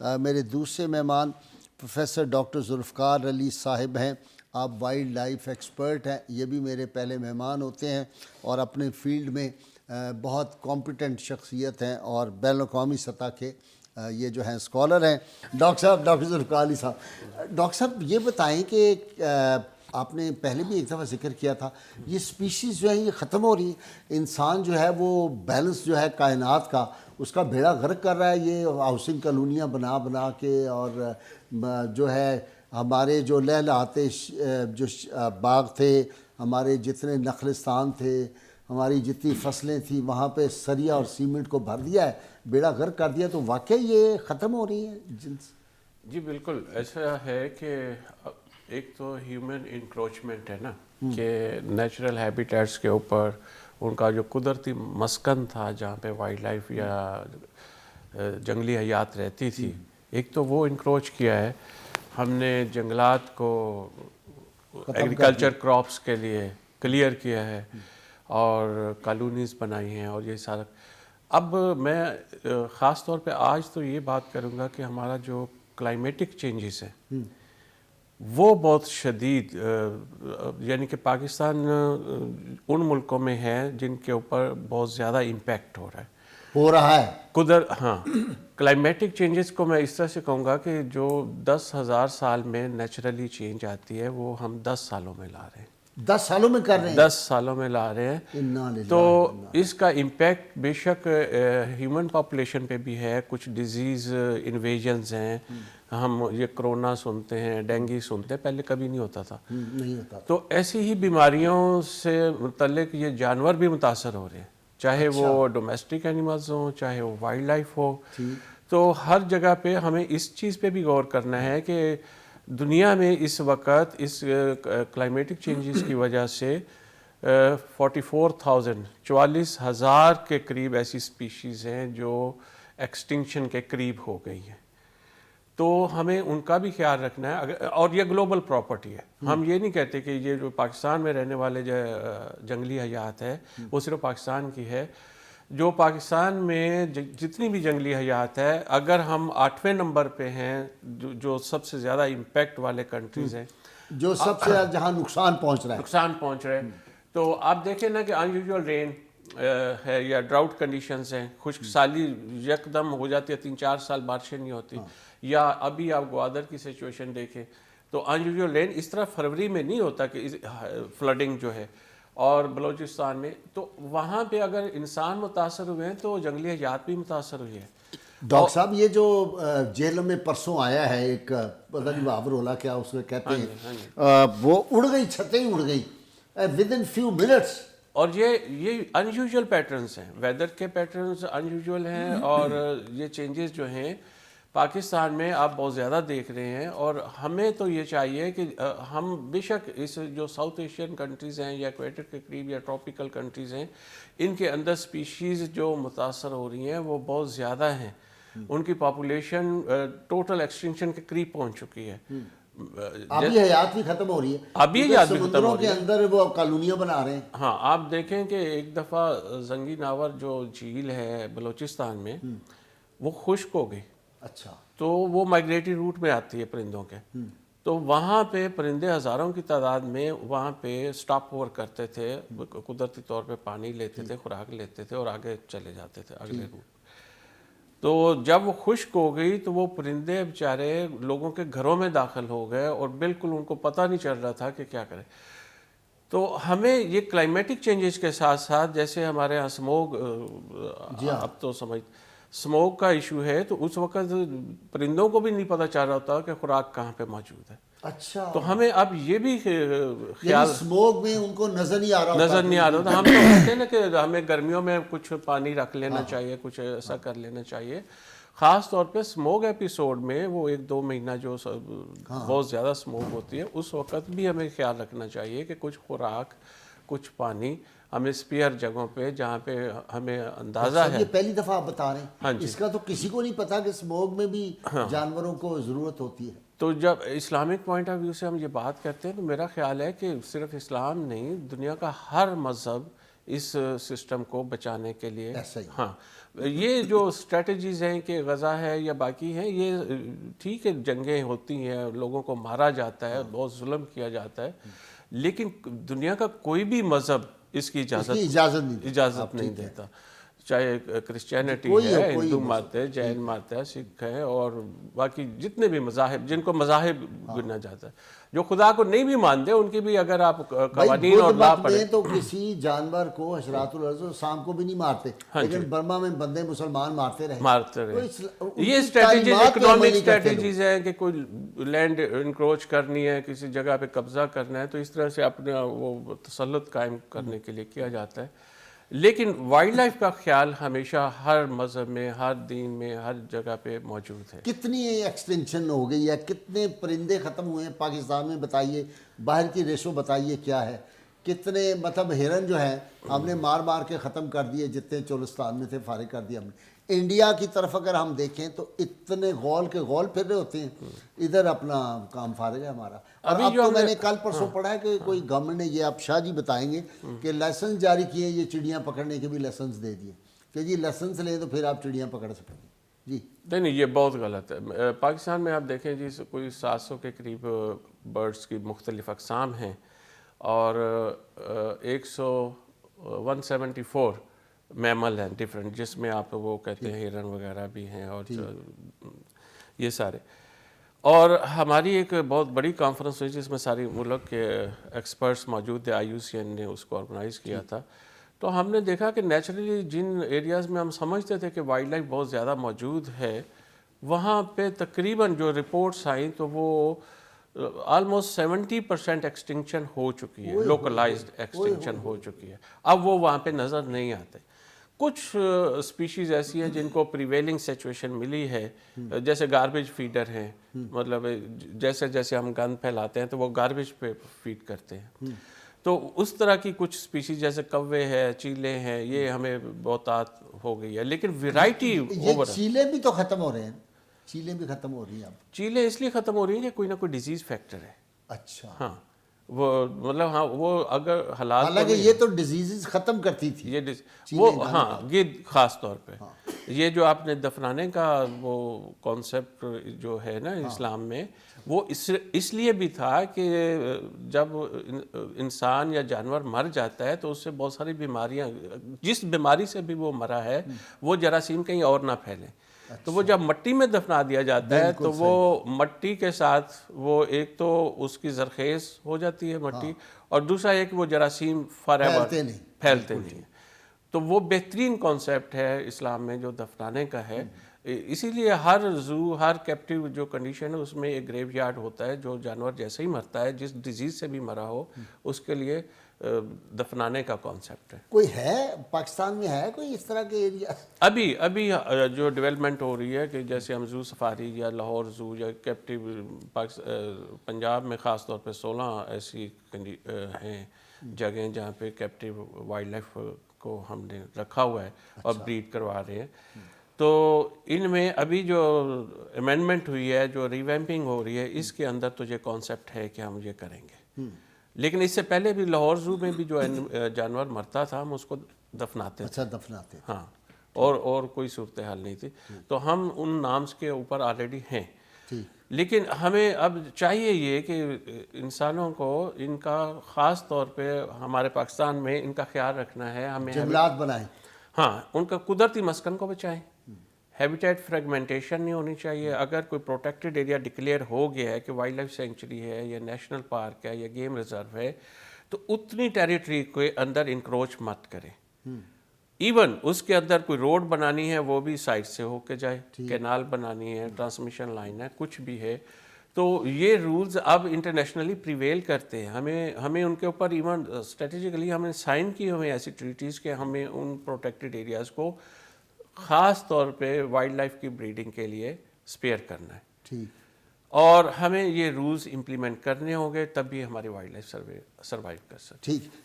میرے دوسرے مہمان پروفیسر ڈاکٹر ذوالفقار علی صاحب ہیں. آپ وائلڈ لائف ایکسپرٹ ہیں. یہ بھی میرے پہلے مہمان ہوتے ہیں اور اپنے فیلڈ میں بہت کمپیٹنٹ شخصیت ہیں اور بین الاقوامی سطح کے یہ جو ہیں اسکالر ہیں. ڈاکٹر ذوالفقار علی صاحب, ڈاکٹر صاحب یہ بتائیں کہ آپ نے پہلے بھی ایک دفعہ ذکر کیا تھا, یہ سپیشیز جو ہیں یہ ختم ہو رہی ہیں. انسان جو ہے وہ بیلنس جو ہے کائنات کا, اس کا بیڑا غرق کر رہا ہے یہ ہاؤسنگ کالونیاں بنا بنا کے, اور جو ہے ہمارے جو لہلاتے جو باغ تھے, ہمارے جتنے نخلستان تھے, ہماری جتنی فصلیں تھیں, وہاں پہ سریا اور سیمنٹ کو بھر دیا ہے, بیڑا غرق کر دیا. تو واقعی یہ ختم ہو رہی ہیں جنس؟ جی بالکل ایسا ہے کہ ایک تو ہیومن انکروچمنٹ ہے نا, کہ نیچرل ہیبیٹیٹس کے اوپر ان کا جو قدرتی مسکن تھا جہاں پہ وائلڈ لائف یا جنگلی حیات رہتی تھی, ایک تو وہ انکروچ کیا ہے. ہم نے جنگلات کو ایگریکلچر کراپس کے لیے کلیئر کیا ہے اور کالونیز بنائی ہیں, اور یہ سارا. اب میں خاص طور پہ آج تو یہ بات کروں گا کہ ہمارا جو کلائمیٹک چینجز ہیں وہ بہت شدید, یعنی کہ پاکستان ان ملکوں میں ہے جن کے اوپر بہت زیادہ امپیکٹ ہو رہا ہے. ہاں, کلائمیٹک چینجز کو میں اس طرح سے کہوں گا کہ جو 10,000 سال میں نیچرلی چینج آتی ہے وہ ہم 10 سالوں میں لا رہے ہیں. 10 سالوں میں کر رہے ہیں؟ 10 سالوں میں لا رہے ہیں. تو اس کا امپیکٹ بے شک ہیومن پاپولیشن پہ بھی ہے. کچھ ڈیزیز انویژنز ہیں, ہم یہ کرونا سنتے ہیں, ڈینگی سنتے ہیں, پہلے کبھی نہیں ہوتا تھا. تو ایسی ہی بیماریوں سے متعلق یہ جانور بھی متاثر ہو رہے ہیں, چاہے وہ ڈومیسٹک اینیملز ہوں چاہے وہ وائلڈ لائف ہو. تو ہر جگہ پہ ہمیں اس چیز پہ بھی غور کرنا ہے کہ دنیا میں اس وقت اس کلائمیٹک چینجز کی وجہ سے 44,000 کے قریب ایسی سپیشیز ہیں جو ایکسٹنکشن کے قریب ہو گئی ہیں. تو ہمیں ان کا بھی خیال رکھنا ہے. اور یہ گلوبل پراپرٹی ہے. ہم یہ نہیں کہتے کہ یہ جو پاکستان میں رہنے والے جو جنگلی حیات ہے وہ صرف پاکستان کی ہے. جو پاکستان میں جتنی بھی جنگلی حیات ہے, اگر ہم 8ویں نمبر پہ ہیں جو سب سے زیادہ امپیکٹ والے کنٹریز ہیں, جو سب سے جہاں نقصان پہنچ رہا ہے, تو آپ دیکھیں نا کہ انیوژول رین ہے یا ڈراؤٹ کنڈیشنز ہیں, خشک سالی یکدم ہو جاتی ہے, 3-4 سال بارشیں نہیں ہوتی. یا ابھی آپ گوادر کی سچویشن دیکھیں تو انیوژول رین اس طرح فروری میں نہیں ہوتا کہ فلڈنگ جو ہے, اور بلوچستان میں. تو وہاں پہ اگر انسان متاثر ہوئے ہیں تو جنگلی حیات بھی متاثر ہوئی ہے. ڈاکٹر صاحب یہ جو جیل میں پرسوں آیا ہے ایک پتہ نہیں بابرولا کیا اس میں کہتے ہیں, وہ اڑ گئی, چھتیں اڑ گئی within few minutes. اور یہ انیوژول پیٹرنز ہیں, ویدر کے پیٹرنز انیوژول ہیں, اور یہ چینجز جو ہیں پاکستان میں آپ بہت زیادہ دیکھ رہے ہیں. اور ہمیں تو یہ چاہیے کہ ہم بے شک اس جو ساؤتھ ایشین کنٹریز ہیں یا ایکویٹر کے قریب یا ٹراپیکل کنٹریز ہیں, ان کے اندر سپیشیز جو متاثر ہو رہی ہیں وہ بہت زیادہ ہیں. ان کی پاپولیشن ٹوٹل ایکسٹنکشن کے قریب پہنچ چکی ہے. آبی حیات بھی ختم ہو رہی ہے, آبی حیات بھی ختم ہو رہی ہے. سمندروں کے اندر وہ کالونیاں بنا رہے ہیں. ہاں, آپ دیکھیں کہ ایک دفعہ زنگی ناور جو جھیل ہے بلوچستان میں وہ خشک ہو گئی. اچھا. تو وہ مائگریٹری روٹ میں آتی ہے پرندوں کے. تو وہاں پہ پرندے ہزاروں کی تعداد میں وہاں پہ سٹاپ اوور کرتے تھے, قدرتی طور پہ پانی لیتے تھے, خوراک لیتے تھے اور آگے چلے جاتے تھے اگلے روٹ. تو جب وہ خشک ہو گئی تو وہ پرندے بیچارے لوگوں کے گھروں میں داخل ہو گئے اور بالکل ان کو پتہ نہیں چل رہا تھا کہ کیا کریں. تو ہمیں یہ کلائمیٹک چینجز کے ساتھ ساتھ, جیسے ہمارے یہاں سموگ, اب تو سموگ کا ایشو ہے, تو اس وقت پرندوں کو بھی نہیں پتہ چل رہا تھا کہ خوراک کہاں پہ موجود ہے. اچھا. تو ہمیں اب یہ بھی خیال, سموگ میں ان کو نظر نہیں آ رہا تھا. ہم تو کہتے ہیں نا کہ ہمیں گرمیوں میں کچھ پانی رکھ لینا چاہیے, کچھ ایسا کر لینا چاہیے. خاص طور پہ سموگ ایپیسوڈ میں وہ 1-2 مہینہ جو بہت زیادہ سموگ ہوتی ہے, اس وقت بھی ہمیں خیال رکھنا چاہیے کہ کچھ خوراک, کچھ پانی ہمیں اسپیئر جگہوں پہ جہاں پہ ہمیں اندازہ ہے. یہ پہلی دفعہ آپ بتا رہے ہیں, اس کا تو کسی کو نہیں پتا کہ سموگ میں بھی جانوروں کو ضرورت ہوتی ہے. تو جب اسلامک پوائنٹ آف ویو سے ہم یہ بات کرتے ہیں تو میرا خیال ہے کہ صرف اسلام نہیں, دنیا کا ہر مذہب اس سسٹم کو بچانے کے لیے. ایسا ہی. ہاں یہ جو اسٹریٹجیز ہیں کہ غزہ ہے یا باقی ہیں، یہ ٹھیک ہے جنگیں ہوتی ہیں، لوگوں کو مارا جاتا ہے، بہت ظلم کیا جاتا ہے، لیکن دنیا کا کوئی بھی مذہب اس کی اجازت نہیں دیتا. چاہے کرسچینٹی ہے، ہندو مانتے ہیں، جین مانتے ہیں، سکھ ہیں اور باقی جتنے بھی مذاہب جن کو مذاہب گنا جاتا ہے، جو خدا کو نہیں بھی مانتے ان کی بھی اگر آپ قوانین اور لا پڑھیں تو کسی جانور کو حشرات الارض و سام کو بھی نہیں مارتے، لیکن برما میں بندے مسلمان مارتے رہے. یہ اسٹریٹجیز اکنامک اسٹریٹجیز ہیں کہ کوئی لینڈ انکروچ کرنی ہے، کسی جگہ پہ قبضہ کرنا ہے، تو اس طرح سے اپنا وہ تسلط قائم کرنے کے لیے کیا جاتا ہے. لیکن وائلڈ لائف کا خیال ہمیشہ ہر مذہب میں، ہر دین میں، ہر جگہ پہ موجود ہے. کتنی ایکسٹینشن ہو گئی ہے، کتنے پرندے ختم ہوئے ہیں پاکستان میں بتائیے، باہر کی ریشو بتائیے کیا ہے. کتنے مطلب ہرن جو ہیں ہم نے مار مار کے ختم کر دیے، جتنے چولستان میں تھے فارغ کر دیا ہم نے. انڈیا کی طرف اگر ہم دیکھیں تو اتنے غول کے غول پھر رہے ہوتے ہیں، ادھر اپنا کام فارغ ہے ہمارا. اب تو میں نے کل پرسوں پڑھا ہے کہ کوئی گورنمنٹ نے، یہ اب شاہ جی بتائیں گے، کہ لائسنس جاری کیے، یہ چڑیاں پکڑنے کے بھی لائسنس دے دیے کہ جی لائسنس لیں تو پھر آپ چڑیاں پکڑ سکیں گے. جی نہیں یہ بہت غلط ہے. پاکستان میں آپ دیکھیں جی کوئی 700 کے قریب برڈز کی مختلف اقسام ہیں اور 174 میمل ہیں ڈفرینٹ، جس میں آپ وہ کہتے ہیں ہرن وغیرہ بھی ہیں اور یہ سارے. اور ہماری ایک بہت بڑی کانفرنس ہوئی جس میں ساری ملک کے ایکسپرٹس موجود تھے، IUCN نے اس کو آرگنائز کیا تھا. تو ہم نے دیکھا کہ نیچرلی جن ایریاز میں ہم سمجھتے تھے کہ وائلڈ لائف بہت زیادہ موجود ہے، وہاں پہ تقریباً جو رپورٹس آئیں تو وہ آلموسٹ 70% ایکسٹنکشن ہو چکی ہے، لوکلائزڈ ایکسٹنکشن ہو چکی ہے. اب وہ وہاں پہ نظر نہیں آتے. کچھ اسپیشیز ایسی ہیں جن کو پریویلنگ سچویشن ملی ہے، جیسے گاربیج فیڈر ہیں، مطلب جیسے جیسے ہم گند پھیلاتے ہیں تو وہ گاربیج پہ فیڈ کرتے ہیں. تو اس طرح کی کچھ اسپیشیز جیسے کوے ہیں، چیلے ہیں، یہ ہمیں بہتات ہو گئی ہے. لیکن ویرائٹی یہ چیلے بھی تو ختم ہو رہے ہیں، چیلیں بھی ختم ہو رہی ہیں اب. چیلیں اس لیے ختم ہو رہی ہیں کہ کوئی نہ کوئی ڈیزیز فیکٹر ہے. اچھا ہاں وہ مطلب ہاں وہ اگر حالانکہ یہ تو ڈیزیزز ختم کرتی تھی یہ وہ ہاں یہ خاص طور پہ یہ جو آپ نے دفنانے کا وہ کانسیپٹ جو ہے نا اسلام میں، وہ اس لیے بھی تھا کہ جب انسان یا جانور مر جاتا ہے تو اس سے بہت ساری بیماریاں، جس بیماری سے بھی وہ مرا ہے وہ جراثیم کہیں اور نہ پھیلیں. تو وہ جب مٹی میں دفنا دیا جاتا ہے تو وہ مٹی کے ساتھ وہ ایک تو اس کی زرخیز ہو جاتی ہے مٹی، اور دوسرا یہ کہ وہ جراثیم فارایور پھیلتے نہیں. تو وہ بہترین کانسیپٹ ہے اسلام میں جو دفنانے کا ہے. اسی لیے ہر زو، ہر کیپٹیو جو کنڈیشن ہے اس میں ایک گریو یارڈ ہوتا ہے، جو جانور جیسے ہی مرتا ہے جس ڈیزیز سے بھی مرا ہو اس کے لیے دفنانے کا کانسیپٹ ہے. کوئی ہے پاکستان میں، ہے کوئی اس طرح کے ایریا؟ ابھی جو ڈیولپمنٹ ہو رہی ہے کہ جیسے ہم زو سفاری یا لاہور زو یا کیپٹیو پنجاب میں خاص طور پہ 16 ایسی ہیں جگہیں جہاں پہ کیپٹیو وائلڈ لائف کو ہم نے رکھا ہوا ہے اور بریڈ کروا رہے ہیں. تو ان میں ابھی جو امینڈمنٹ ہوئی ہے، جو ریویمپنگ ہو رہی ہے، اس کے اندر تو یہ کانسیپٹ ہے کہ ہم یہ کریں گے. لیکن اس سے پہلے بھی لاہور زو میں بھی جو جانور مرتا تھا ہم اس کو دفناتے تھے. اچھا دفناتے ہاں اور کوئی صورتحال نہیں تھی. تو ہم ان نامز کے اوپر آلریڈی ہیں. لیکن ہمیں اب چاہیے یہ کہ انسانوں کو ان کا خاص طور پہ ہمارے پاکستان میں ان کا خیال رکھنا ہے. ہمیں جنگلات بنائیں، ہاں ان کا قدرتی مسکن کو بچائیں. ہیبیٹیٹ فریگمنٹیشن نہیں ہونی چاہیے. اگر کوئی پروٹیکٹڈ ایریا ڈکلیئر ہو گیا ہے کہ وائلڈ لائف سینکچری ہے یا نیشنل پارک ہے یا گیم ریزرو ہے تو اتنی ٹیریٹری کے اندر انکروچ مت کریں. ایون اس کے اندر کوئی روڈ بنانی ہے وہ بھی سائڈ سے ہو کے جائے، کینال بنانی ہے، ٹرانسمیشن لائن ہے، کچھ بھی ہے. تو یہ رولز اب انٹرنیشنلی پریویل کرتے ہیں. ہمیں ان کے اوپر ایون اسٹریٹجیکلی ہم نے سائن کی ہوئے ایسی ٹریٹیز کہ ہمیں ان پروٹیکٹڈ ایریاز کو خاص طور پہ وائلڈ لائف کی بریڈنگ کے لیے اسپیئر کرنا ہے. اور ہمیں یہ رولز امپلیمنٹ کرنے ہوں گے تب بھی ہماری وائلڈ لائف سروائیو کر سکے. ٹھیک